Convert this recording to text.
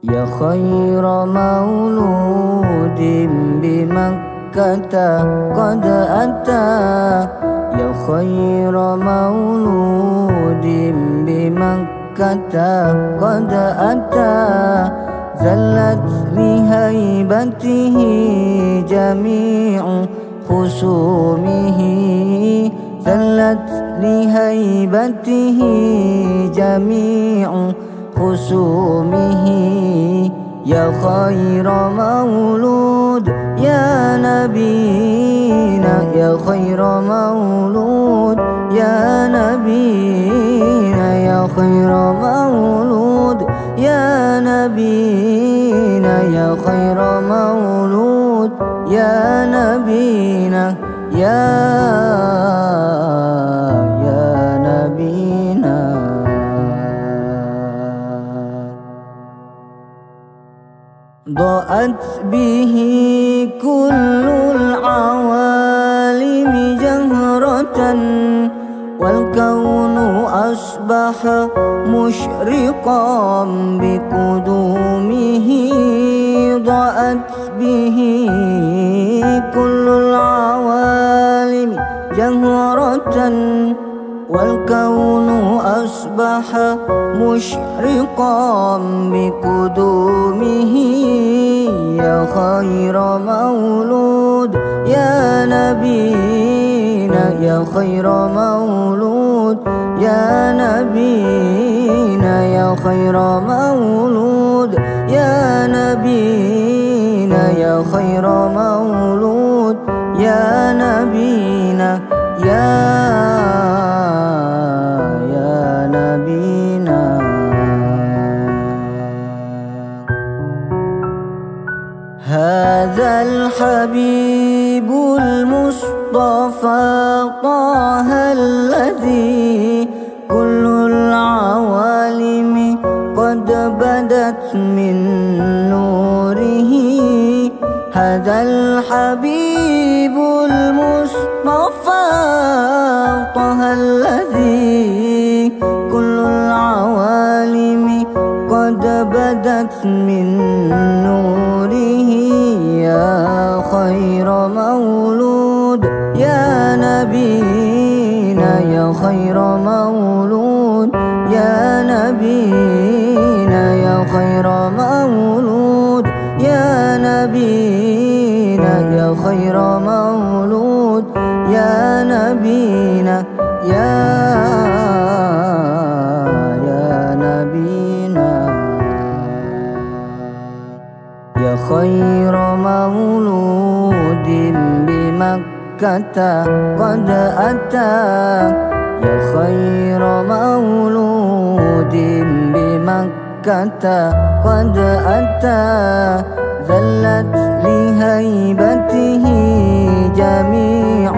يا خير مولود بمكة قد أتى، يا خير مولود بمكة قد أتى، ذلت لهيبته جميع خصومه، ذلت لهيبته جميع خصومه. يا خير مولود يا نبينا، يا خير مولود يا نبينا، يا خير مولود يا نبينا، يا خير مولود يا نبينا، يا نبينا. ضاءت به كل العوالم جهرة، والكون أصبح مشرقا بقدومه. ضاءت به كل العوالم جهرة، والكون أصبح مشرقا بقدومه. يا خير مولود يا نبينا، يا خير مولود يا نبينا، يا خير مولود يا نبينا، يا خير مولود يا نبينا، يا نبينا. هذا الحبيب المصطفى طه الذي كل العوالم قد بدت من نوره. هذا الحبيب المصطفى طه الذي كل العوالم قد بدت من نوره. يا خير مولود يا نبينا، يا خير مولود يا نبينا، يا خير مولود يا نبينا، يا خير مولود يا نبينا، يا نبينا. يا خير مولود بمكة قد أتى، يا خير مولود بمكة قد أتى، ذلت لهيبته جميع